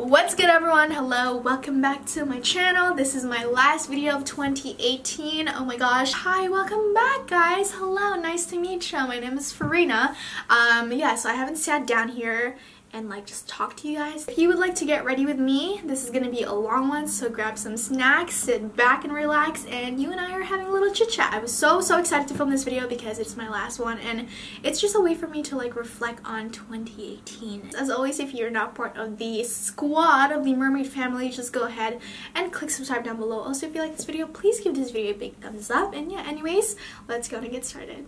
What's good, everyone? Hello, welcome back to my channel. This is my last video of 2018. Oh my gosh. Hi, welcome back, guys. Hello, nice to meet you. My name is Farina. Yeah, so I haven't sat down here and just talk to you guys. If you would like to get ready with me, this is gonna be a long one, so grab some snacks, sit back and relax, and you and I are having a little chit chat. I was so excited to film this video because it's my last one and it's just a way for me to reflect on 2018. As always, if you're not part of the squad of the mermaid family, just go ahead and click subscribe down below. Also, if you like this video, please give this video a big thumbs up. And yeah, anyways, let's go and get started.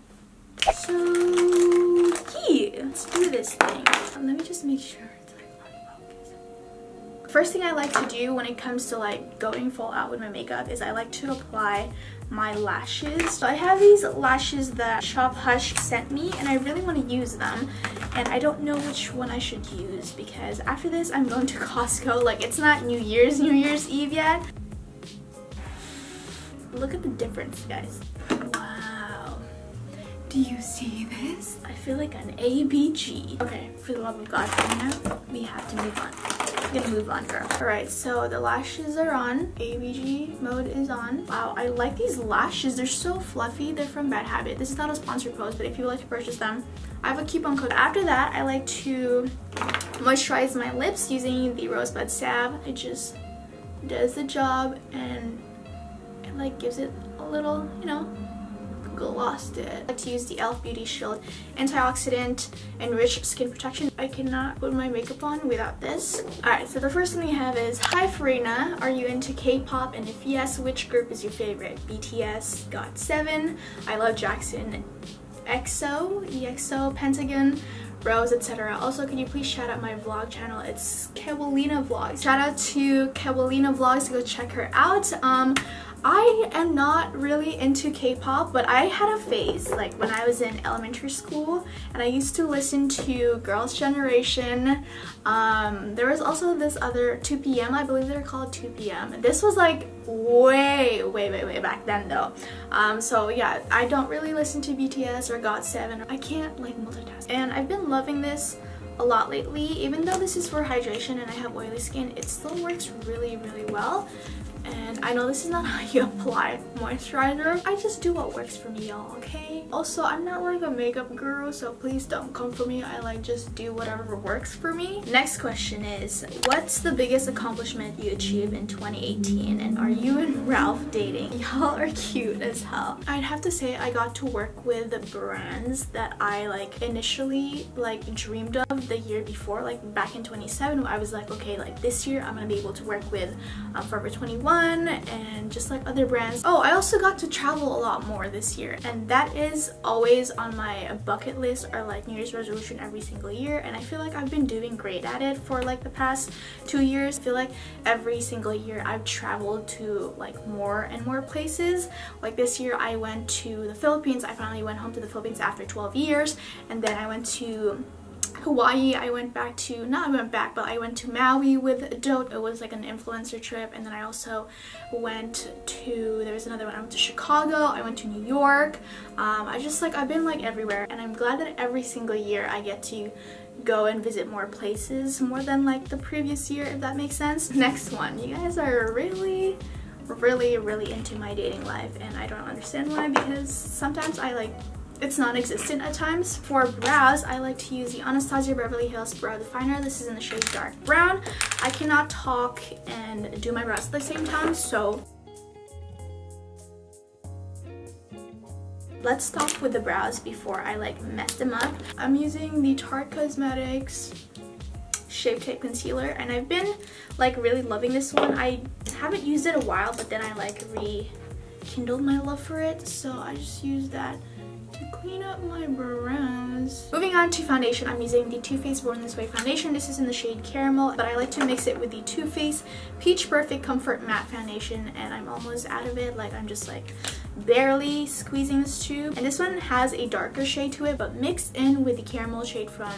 So yeah, let's do this thing. Let me just make sure it's on focus. First thing I like to do when it comes to going full out with my makeup is I like to apply my lashes. So I have these lashes that Shop Hush sent me and I really want to use them, and I don't know which one I should use because after this I'm going to Costco. It's not New Year's Eve yet. Look at the difference, guys. Do you see this? I feel like an ABG. Okay, for the love of God, now we have to move on. We're gonna move on, girl. Alright, so the lashes are on. ABG mode is on. Wow, I like these lashes. They're so fluffy. They're from Bad Habit. This is not a sponsored post, but if you would like to purchase them, I have a coupon code. After that, I like to moisturize my lips using the Rosebud Salve. It just does the job and it gives it a little, glossed it. I like to use the e.l.f. Beauty Shield Antioxidant Enriched Skin Protection. I cannot put my makeup on without this. Alright, so the first thing we have is, hi Farina, are you into K-pop? And if yes, which group is your favorite? BTS, GOT7, I Love Jackson, EXO, Pentagon, Rose, etc. Also, can you please shout out my vlog channel? It's Kewalina Vlogs. Shout out to Kewalina Vlogs, go check her out. I am not really into K-pop, but I had a phase when I was in elementary school and I used to listen to Girls' Generation. There was also this other 2PM, I believe they're called 2PM. This was way back then though. So yeah, I don't really listen to BTS or GOT7. I can't multitask. And I've been loving this a lot lately. Even though this is for hydration and I have oily skin, it still works really well. And I know this is not how you apply moisturizer. I just do what works for me, y'all, okay? Also, I'm not a makeup guru, so please don't come for me. I just do whatever works for me. Next question is, what's the biggest accomplishment you achieved in 2018? And are you and Ralph dating? Y'all are cute as hell. I'd have to say I got to work with the brands that I initially dreamed of the year before. Back in 2017, I was okay, this year I'm gonna be able to work with Forever 21 and just other brands. Oh, I also got to travel a lot more this year, and that is always on my bucket list or New Year's resolution every single year, and I feel I've been doing great at it for the past 2 years. I feel every single year I've traveled to more and more places. This year I went to the Philippines. I finally went home to the Philippines after 12 years, and then I went to Hawaii. I went to Maui with Dote. It was an influencer trip. And then I also went to, there was another one, I went to Chicago, I went to New York. I've been everywhere, and I'm glad that every single year I get to go and visit more places, more than the previous year, if that makes sense. Next one, you guys are really into my dating life, and I don't understand why, because sometimes it's non-existent at times. For brows, I like to use the Anastasia Beverly Hills Brow Definer. This is in the shade Dark Brown. I cannot talk and do my brows at the same time, so let's stop with the brows before I mess them up. I'm using the Tarte Cosmetics Shape Tape Concealer, and I've been really loving this one. I haven't used it a while, but then I rekindled my love for it, so I just use that to clean up my brows. Moving on to foundation, I'm using the Too Faced Born This Way foundation. This is in the shade Caramel, but I like to mix it with the Too Faced Peach Perfect Comfort Matte Foundation, and I'm almost out of it. I'm just barely squeezing this tube. And this one has a darker shade to it, but mixed in with the caramel shade from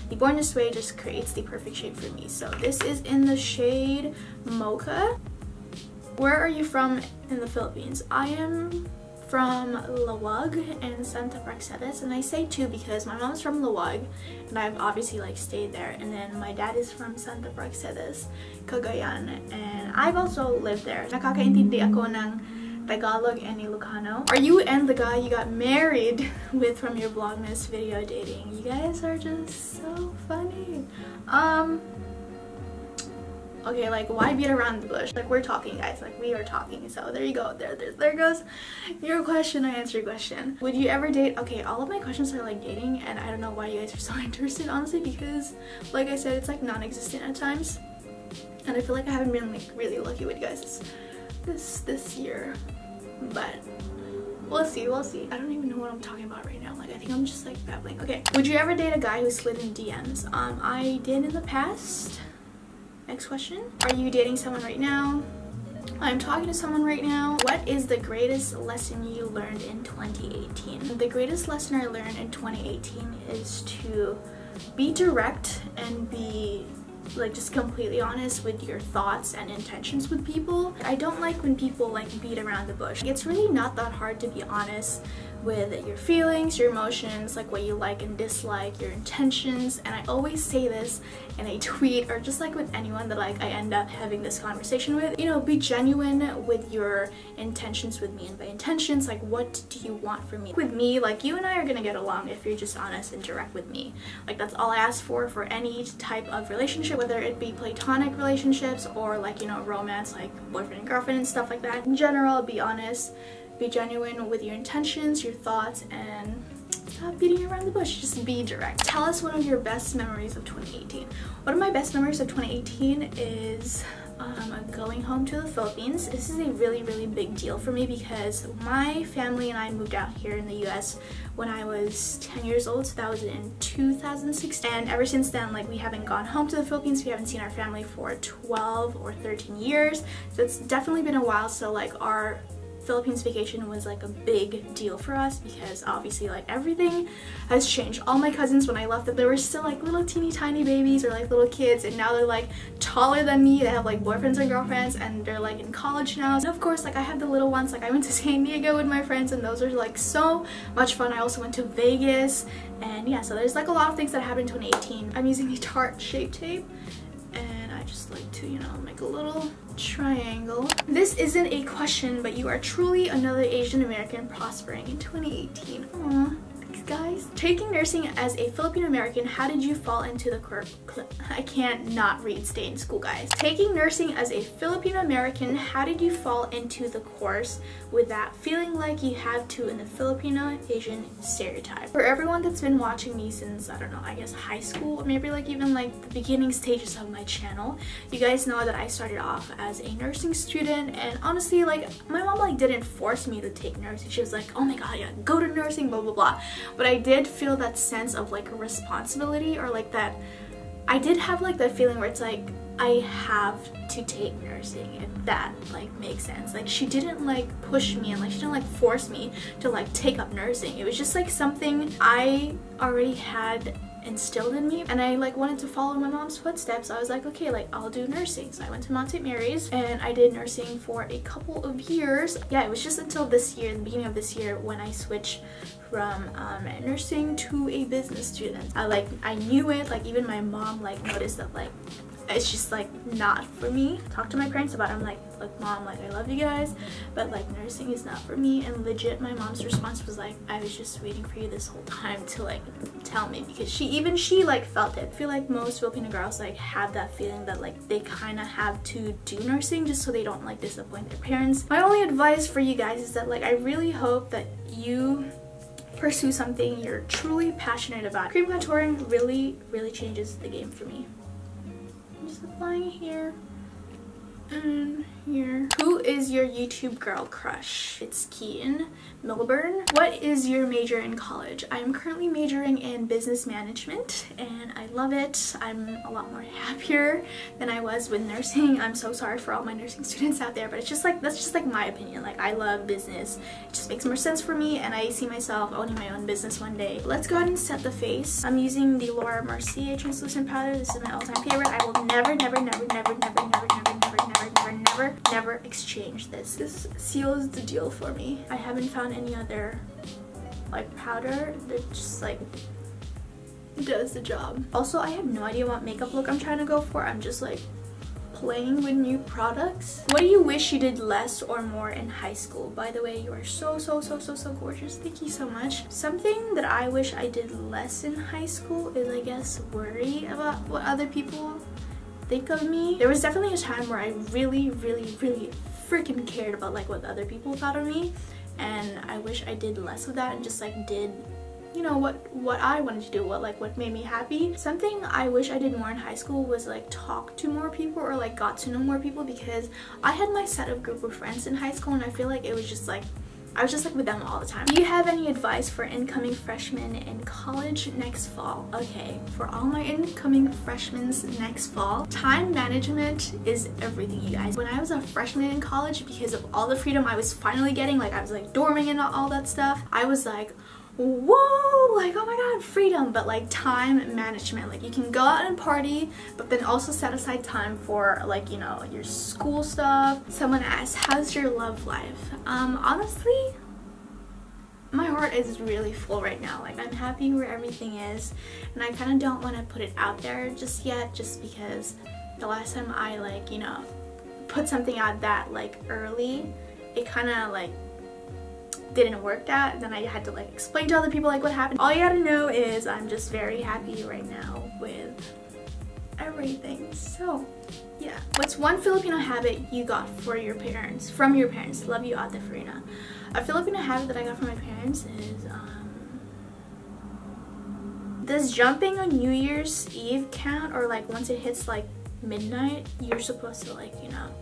the Born This Way just creates the perfect shade for me. So this is in the shade Mocha. Where are you from in the Philippines? I am from Lawag and Santa Praxedes, and I say two because my mom's from Lawag and I've obviously like stayed there, and then my dad is from Santa Praxedes, Cagayan, and I've also lived there. Nakakaintindi ako ng Tagalog and Ilocano. Are you and the guy you got married with from your Vlogmas video dating? You guys are just so funny. Okay, like, why beat around the bush? Like, we're talking, guys. Like, we are talking. So there you go. There goes your question. I answered your question. Would you ever date? Okay, all of my questions are like dating, and I don't know why you guys are so interested, honestly, because like I said, it's like non-existent at times, and I feel like I haven't been like really lucky with guys this year, but we'll see. I don't even know what I'm talking about right now. Like, I think I'm just like babbling. Okay, would you ever date a guy who slid in DMs? I did in the past. Next question. Are you dating someone right now? I'm talking to someone right now. What is the greatest lesson you learned in 2018? The greatest lesson I learned in 2018 is to be direct and be like just completely honest with your thoughts and intentions with people. I don't like when people like beat around the bush. It's really not that hard to be honest with your feelings, your emotions, like what you like and dislike, your intentions. And I always say this in a tweet or just like with anyone that like I end up having this conversation with. You know, be genuine with your intentions with me. And by intentions, like, what do you want from me? With me, like, you and I are gonna get along if you're just honest and direct with me. Like, that's all I ask for any type of relationship, whether it be platonic relationships or like, you know, romance, like boyfriend and girlfriend and stuff like that. In general, be honest. Be genuine with your intentions, your thoughts, and stop beating around the bush. Just be direct. Tell us one of your best memories of 2018. One of my best memories of 2018 is going home to the Philippines. This is a really big deal for me because my family and I moved out here in the US when I was 10 years old, so that was in 2006, and ever since then, like, we haven't gone home to the Philippines. We haven't seen our family for 12 or 13 years, so it's definitely been a while. So like, our Philippines vacation was like a big deal for us because obviously like everything has changed. All my cousins, when I left them, they were still like little teeny tiny babies or like little kids, and now they're like taller than me. They have like boyfriends and girlfriends, and they're like in college now. And of course, like, I have the little ones. Like, I went to San Diego with my friends, and those are like so much fun. I also went to Vegas, and yeah, so there's like a lot of things that happened in 2018. I'm using the Tarte Shape Tape, and I just like to, you know, make a little triangle. This isn't a question, but you are truly another Asian American prospering in 2018. Aww. Thanks, guys. Taking nursing as a Filipino American, how did you fall into the I can't not read, stay in school, guys. Taking nursing as a Filipino American, how did you fall into the course with that feeling like you had to in the Filipino Asian stereotype? For everyone that's been watching me since, I don't know, I guess high school, or maybe like even like the beginning stages of my channel, you guys know that I started off as a nursing student, and honestly, like, my mom like didn't force me to take nursing. She was like, oh my god, yeah, go to nursing, blah blah blah. But I did feel that sense of like responsibility, or like that I did have like that feeling where it's like I have to take nursing, if that like makes sense. Like, she didn't like push me, and like she didn't like force me to like take up nursing. It was just like something I already had instilled in me, and I like wanted to follow my mom's footsteps. I was like, okay, like, I'll do nursing. So I went to Mount St. Mary's and I did nursing for a couple of years. Yeah, it was just until this year, the beginning of this year, when I switched from nursing to a business student. I knew it. Like, even my mom like noticed that like it's just like not for me. Talked to my parents about it. I'm like, look, mom, like, I love you guys, but like nursing is not for me. And legit, my mom's response was like, I was just waiting for you this whole time to like tell me, because she like felt it. I feel like most Filipino girls like have that feeling that like they kind of have to do nursing just so they don't like disappoint their parents. My only advice for you guys is that like, I really hope that you pursue something you're truly passionate about. Cream contouring really changes the game for me. I'm just applying here and here. Who is your YouTube girl crush? It's Keaton Milburn. What is your major in college? I'm currently majoring in business management, and I love it. I'm a lot more happier than I was with nursing. I'm so sorry for all my nursing students out there, but it's just like, that's just like my opinion. Like, I love business. It just makes more sense for me, and I see myself owning my own business one day. Let's go ahead and set the face. I'm using the Laura Mercier translucent powder. This is my all-time favorite. I will never never exchange this. This seals the deal for me. I haven't found any other like powder that just like does the job. Also, I have no idea what makeup look I'm trying to go for. I'm just like playing with new products. What do you wish you did less or more in high school? By the way, you are so gorgeous. Thank you so much. Something that I wish I did less in high school is, I guess, worry about what other people think of me. There was definitely a time where I really freaking cared about like what other people thought of me, and I wish I did less of that and just like did, you know, what I wanted to do, what made me happy. Something I wish I did more in high school was like talk to more people or like got to know more people, because I had my set of group of friends in high school and I feel like it was just like I was just like with them all the time. Do you have any advice for incoming freshmen in college next fall? Okay, for all my incoming freshmen next fall, time management is everything, you guys. When I was a freshman in college, because of all the freedom I was finally getting, like I was like dorming and all that stuff, I was like, whoa, like oh my god, freedom. But like time management, like you can go out and party, but then also set aside time for like, you know, your school stuff. Someone asked, how's your love life? Honestly, my heart is really full right now. Like I'm happy where everything is, and I kind of don't want to put it out there just yet, just because the last time I like, you know, put something out that like early, it kind of like didn't work out. Then I had to like explain to other people like what happened. All you gotta know is I'm just very happy right now with everything. So yeah. What's one Filipino habit you got from your parents? Love you, Ate Farina. A Filipino habit that I got from my parents is does jumping on New Year's Eve count? Or like once it hits like midnight, you're supposed to like, you know,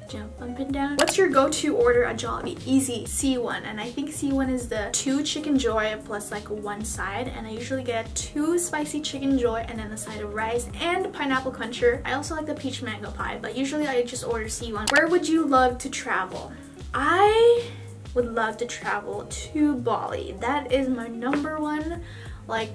jump up and down. What's your go-to order at Jollibee? Easy, C1. And I think C1 is the 2 chicken joy plus like 1 side, and I usually get 2 spicy chicken joy and then a side of rice and pineapple quencher. I also like the peach mango pie, but usually I just order C1. Where would you love to travel? I would love to travel to Bali. That is my #1 like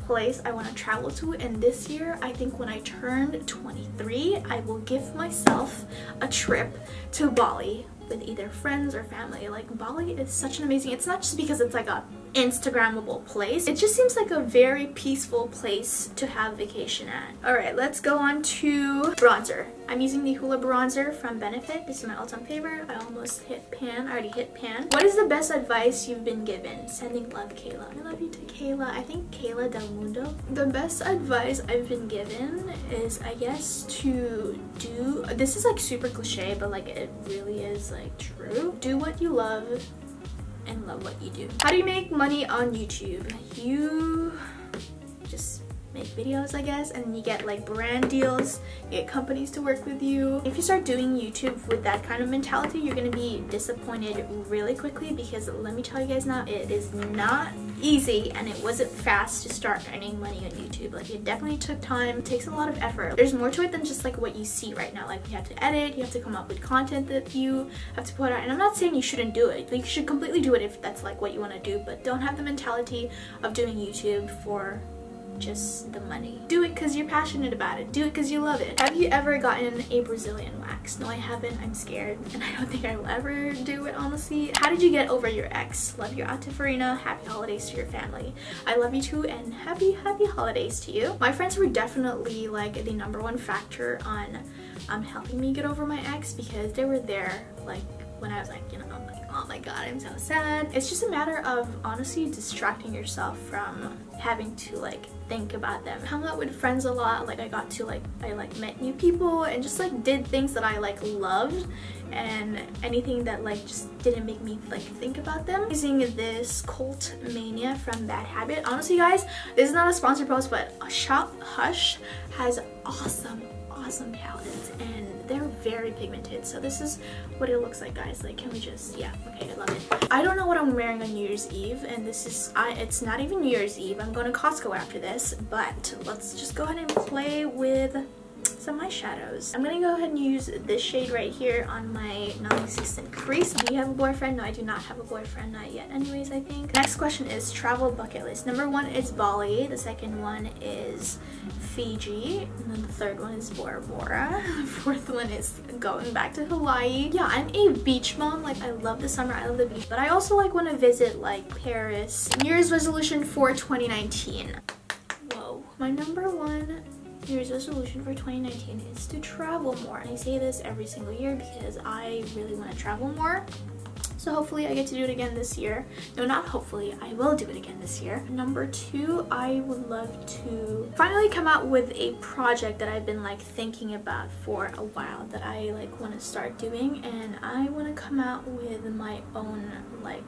place I want to travel to, and this year I think when I turn 23 I will give myself a trip to Bali with either friends or family. Like Bali is such an amazing, it's not just because it's like a Instagrammable place, it just seems like a very peaceful place to have vacation at. Alright, let's go on to bronzer. I'm using the Hoola bronzer from Benefit. This is my all-time favorite. I almost hit pan. I already hit pan. What is the best advice you've been given? Sending love, Kayla. I love you too, Kayla. I think Kayla Del Mundo. The best advice I've been given is, I guess, to do, this is like super cliche, but like it really is like true. Do what you love and love what you do. How do you make money on YouTube? You just make videos, I guess, and you get like brand deals, you get companies to work with you. If you start doing YouTube with that kind of mentality, you're gonna be disappointed really quickly, because let me tell you guys now, it is not easy and it wasn't fast to start earning money on YouTube. Like it definitely took time, it takes a lot of effort. There's more to it than just like what you see right now. Like you have to edit, you have to come up with content that you have to put out, and I'm not saying you shouldn't do it. Like you should completely do it if that's like what you want to do, but don't have the mentality of doing YouTube for just the money. Do it because you're passionate about it. Do it because you love it. Have you ever gotten a Brazilian wax? No, I haven't. I'm scared and I don't think I will ever do it, honestly. How did you get over your ex? Love you, Ate Farina. Happy holidays to your family. I love you too, and happy holidays to you. My friends were definitely like the #1 factor on helping me get over my ex, because they were there like when I was like, you know, I'm like, oh my god, I'm so sad. It's just a matter of honestly distracting yourself from having to like think about them. Hung out with friends a lot. Like I got to like, I like met new people and just like did things that I like loved, and anything that like just didn't make me like think about them. Using this Cult Mania from Bad Habit. Honestly guys, this is not a sponsored post, but Hush has awesome palettes and they're very pigmented. So this is what it looks like, guys. Like, can we just, yeah, okay, I love it. I don't know what I'm wearing on New Year's Eve, and this is, it's not even New Year's Eve. I'm going to Costco after this, but let's just go ahead and play with some eyeshadows. I'm gonna go ahead and use this shade right here on my non-existent crease. Do you have a boyfriend? No, I do not have a boyfriend, not yet anyways, I think. Next question is travel bucket list. Number 1 is Bali, the second one is Fiji, and then the third one is Bora Bora. The fourth one is going back to Hawaii. Yeah, I'm a beach mom. Like, I love the summer, I love the beach, but I also like want to visit like Paris. New Year's resolution for 2019. Whoa. My number 1 New Year's resolution for 2019 is to travel more. And I say this every single year because I really want to travel more. So hopefully I get to do it again this year. No, not hopefully, I will do it again this year. Number 2, I would love to finally come out with a project that I've been like thinking about for a while that I like want to start doing, and I want to come out with my own like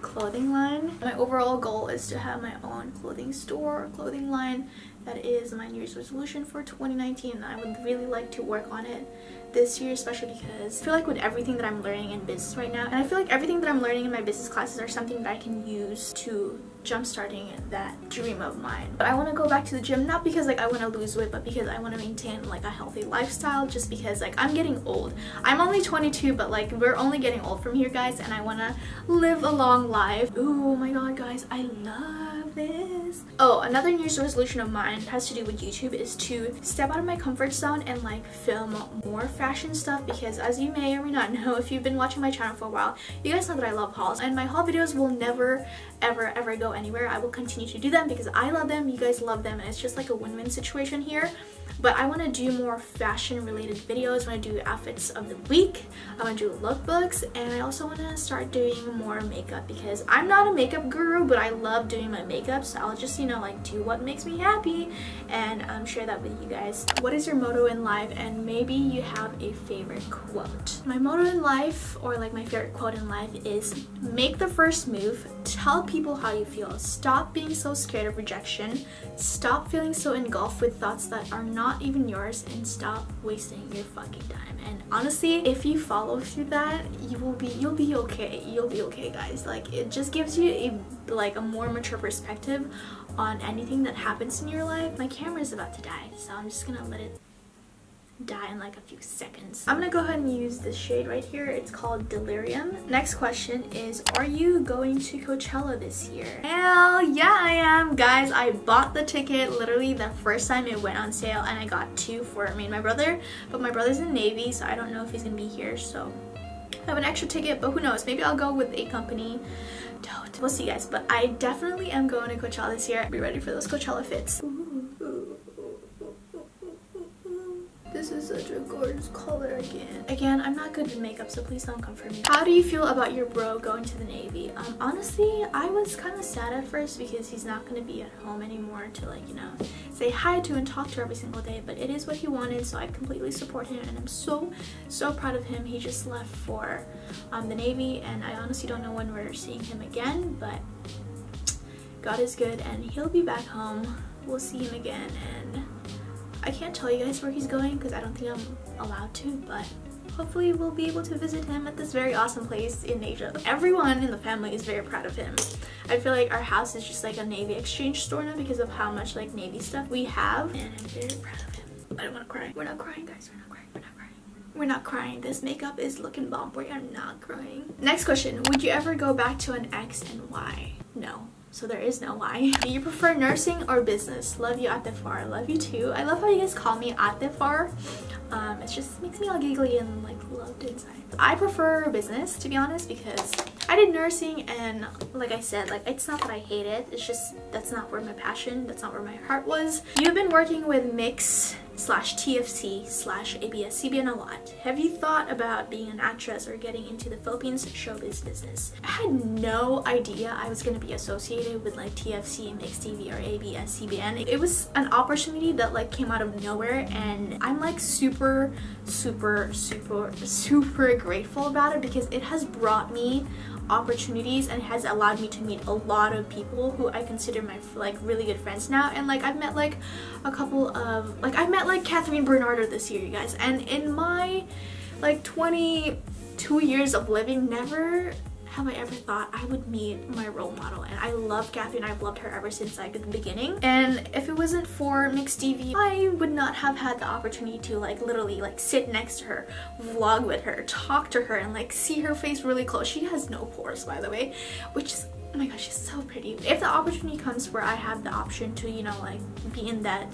clothing line. My overall goal is to have my own clothing store or clothing line. That is my New Year's resolution for 2019, and I would really like to work on it this year, especially because I feel like with everything that I'm learning in business right now, and I feel like everything that I'm learning in my business classes are something that I can use to jumpstarting that dream of mine. But I want to go back to the gym, not because like I want to lose weight, but because I want to maintain like a healthy lifestyle, just because like I'm getting old. I'm only 22, but like we're only getting old from here, guys, and I want to live a long life. Oh my god, guys, I love this. Oh, another New Year's resolution of mine has to do with YouTube is to step out of my comfort zone and like film more fashion stuff, because as you may or may not know, if you've been watching my channel for a while, you guys know that I love hauls, and my haul videos will never ever go anywhere. I will continue to do them because I love them, you guys love them, and it's just like a win-win situation here. But I want to do more fashion related videos. I want to do outfits of the week, I want to do lookbooks, and I also want to start doing more makeup because I'm not a makeup guru, but I love doing my makeup, so I'll just, you know, like do what makes me happy and share that with you guys. What is your motto in life? And maybe you have a favorite quote. My motto in life, or like my favorite quote in life, is make the first move, tell people how you feel, stop being so scared of rejection, stop feeling so engulfed with thoughts that are not even yours, and stop wasting your fucking time. And honestly, if you follow through that, you'll be okay. You'll be okay, guys. Like, it just gives you a more mature perspective on anything that happens in your life. My camera is about to die, so I'm just gonna let it die in like a few seconds. I'm gonna go ahead and use this shade right here. It's called Delirium. Next question is, are you going to Coachella this year? Hell yeah, I am, guys. I bought the ticket literally the first time it went on sale, and I got 2 for me and my brother, but my brother's in Navy, so I don't know if he's gonna be here, so I have an extra ticket, but who knows, maybe I'll go with a company. Dote. We'll see, guys, but I definitely am going to Coachella this year. Be ready for those Coachella fits. This is such a gorgeous color again. I'm not good with makeup, so please don't come for me. How do you feel about your bro going to the Navy? Honestly, I was kind of sad at first because he's not going to be at home anymore to, like, you know, say hi to and talk to every single day, but it is what he wanted, so I completely support him, and I'm so proud of him. He just left for the Navy, and I honestly don't know when we're seeing him again, but God is good, and he'll be back home. We'll see him again, and I can't tell you guys where he's going because I don't think I'm allowed to, but hopefully we'll be able to visit him at this very awesome place in Asia. Everyone in the family is very proud of him. I feel like our house is just like a Navy exchange store now because of how much like Navy stuff we have, and I'm very proud of him. I don't want to cry. We're not crying, guys. We're not crying. We're not crying. We're not crying. This makeup is looking bomb. We are not crying. Next question. Would you ever go back to an ex, and why? No. So there is no why. Do you prefer nursing or business? Love you, Atefar. Love you too. I love how you guys call me Atefar. It just makes me all giggly and like loved inside. I prefer business, to be honest, because I did nursing, and like I said, like, it's not that I hate it, it's just that's not where my passion, that's not where my heart was. You've been working with Mix /TFC /ABS CBN a lot. Have you thought about being an actress or getting into the Philippines showbiz business? I had no idea I was going to be associated with like TFC, Mix TV, or ABS CBN. It was an opportunity that like came out of nowhere, and I'm like super grateful about it because it has brought me opportunities and has allowed me to meet a lot of people who I consider my like really good friends now. And like I've met like a couple of I met like Catherine Bernardo this year, you guys, and in my like 22 years of living, never have I ever thought I would meet my role model. And I love Catherine. I've loved her ever since like the beginning. And if it wasn't for Mixed TV, I would not have had the opportunity to like literally like sit next to her, vlog with her, talk to her, and like see her face really close. She has no pores, by the way, which is, oh my gosh, she's so pretty. If the opportunity comes where I have the option to, you know, like be in that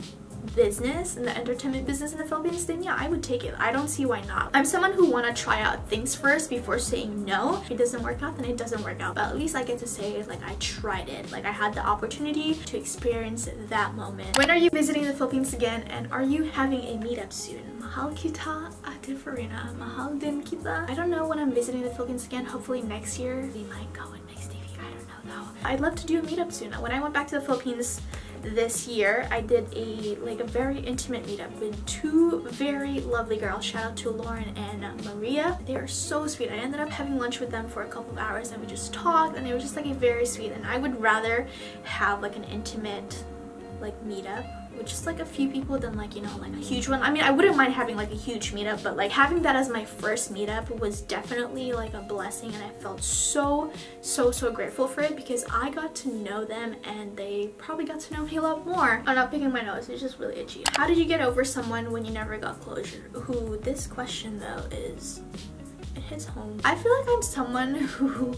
business, in the entertainment business in the Philippines, then yeah, I would take it. I don't see why not. I'm someone who want to try out things first before saying no. If it doesn't work out, then it doesn't work out, but at least I get to say like I tried it, like I had the opportunity to experience that moment. When are you visiting the Philippines again, and are you having a meetup soon? Mahal kita, Ate Farina. Mahal din kita. I don't know when I'm visiting the Philippines again. Hopefully next year. We might go in Mixed TV. I don't know though. I'd love to do a meetup soon. When I went back to the Philippines this year, I did a very intimate meetup with two very lovely girls. Shout out to Lauren and Maria. They are so sweet. I ended up having lunch with them for a couple of hours and we just talked, and they were just like a very sweet. And I would rather have like an intimate like meetup with just like a few people than like, you know, like a huge one. I mean, I wouldn't mind having like a huge meetup, but like having that as my first meetup was definitely like a blessing, and I felt so grateful for it because I got to know them and they probably got to know me a lot more. I'm not picking my nose, it's just really itchy. How did you get over someone when you never got closure? Ooh, this question though is, it hits home. I feel like I'm someone who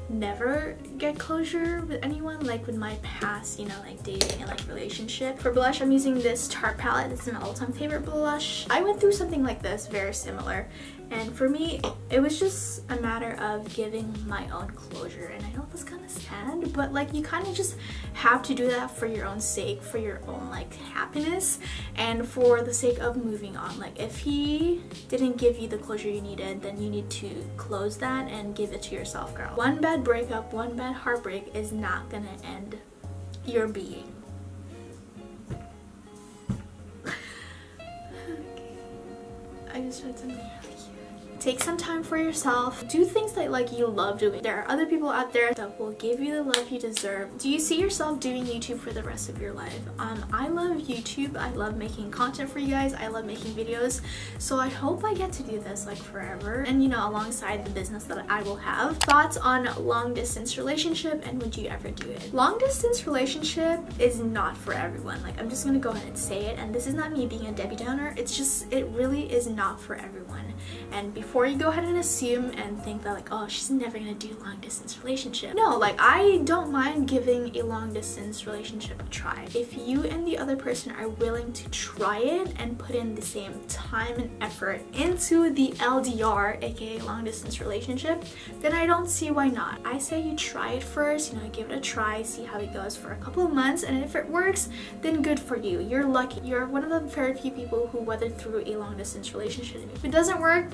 never get closure with anyone, like with my past, you know, like dating and like relationship. For blush, I'm using this Tarte palette. This is my all-time favorite blush. I went through something like this, very similar, and for me it was just a matter of giving my own closure. And I know that's kind of sad, but like you kind of just have to do that for your own sake, for your own like happiness, and for the sake of moving on. Like if he didn't give you the closure you needed, then you need to close that and give it to yourself, girl. One bad breakup, one bad heartbreak is not gonna end your being. I just read something really cute. Take some time for yourself. Do things that like you love doing. There are other people out there that will give you the love you deserve. Do you see yourself doing YouTube for the rest of your life? I love YouTube. I love making content for you guys. I love making videos. So I hope I get to do this like forever, and you know, alongside the business that I will have. Thoughts on long distance relationship, and would you ever do it? Long distance relationship is not for everyone. Like I'm just gonna go ahead and say it, and this is not me being a Debbie Downer. It's just, it really is not for everyone. And before you go ahead and assume and think that like, oh, she's never gonna do long distance relationship. No, like I don't mind giving a long distance relationship a try. If you and the other person are willing to try it and put in the same time and effort into the LDR, aka long distance relationship, then I don't see why not. I say you try it first, you know, give it a try, see how it goes for a couple of months, and if it works, then good for you. You're lucky. You're one of the very few people who weathered through a long distance relationship. If it doesn't work,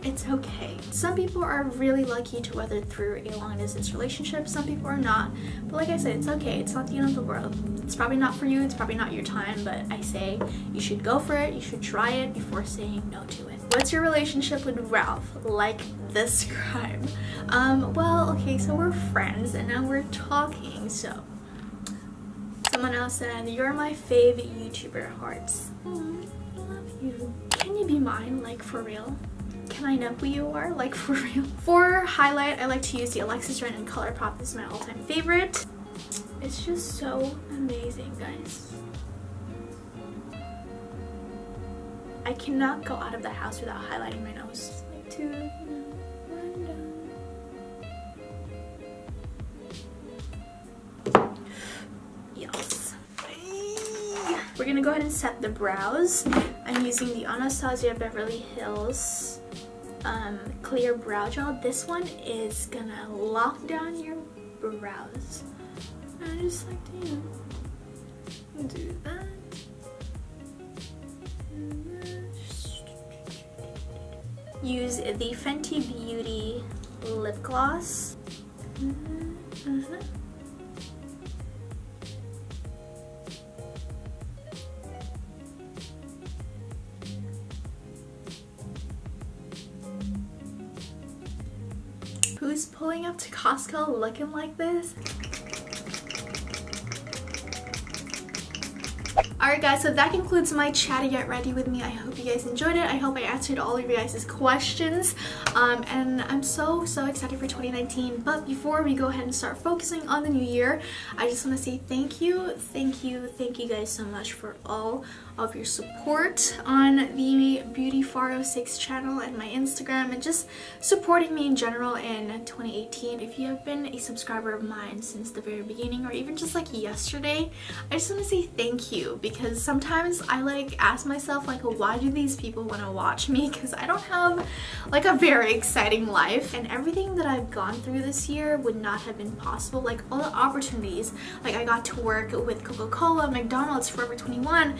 it's okay. Some people are really lucky to weather through a long distance relationship, some people are not, but like I said, it's okay. It's not the end of the world. It's probably not for you, it's probably not your time, but I say you should go for it, you should try it before saying no to it. What's your relationship with Ralph like? Describe. Well, okay, so we're friends and now we're talking, so someone else said, you're my favorite YouTuber, hearts. I love you. Can you be mine, like for real? Can I know who you are, like for real? For highlight, I like to use the Alexis Ren in ColourPop. This is my all-time favorite. It's just so amazing, guys. I cannot go out of the house without highlighting my nose. Like to, you know, run down. Yes. We're gonna go ahead and set the brows. I'm using the Anastasia Beverly Hills clear brow gel. This one is gonna lock down your brows. I just like to, you know, do that. Use the Fenty Beauty lip gloss. Who's pulling up to Costco looking like this? Alright guys, so that concludes my Chatty Get Ready with me. I hope you guys enjoyed it. I hope I answered all of you guys' questions. And I'm so excited for 2019. But before we go ahead and start focusing on the new year, I just want to say thank you guys so much for all of your support on the Beauty 406 channel and my Instagram, and just supporting me in general in 2018. If you have been a subscriber of mine since the very beginning, or even just like yesterday, I just want to say thank you, because sometimes I like ask myself like, why do these people want to watch me? Because I don't have like a very exciting life, and everything that I've gone through this year would not have been possible. Like all the opportunities, like I got to work with Coca-Cola, McDonald's, Forever 21,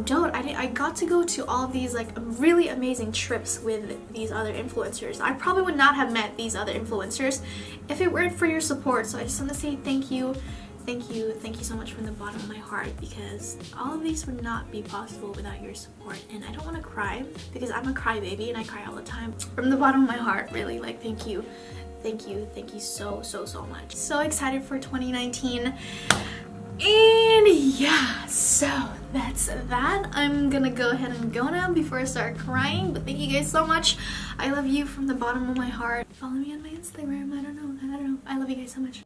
Dote. I got to go to all of these like really amazing trips with these other influencers. I probably would not have met these other influencers if it weren't for your support. So I just want to say thank you so much from the bottom of my heart, because all of these would not be possible without your support. And I don't want to cry, because I'm a crybaby and I cry all the time. From the bottom of my heart, really, like thank you so much. So excited for 2019. And yeah, so that's that. I'm gonna go ahead and go now before I start crying, but thank you guys so much. I love you from the bottom of my heart. Follow me on my Instagram. I don't know. I love you guys so much.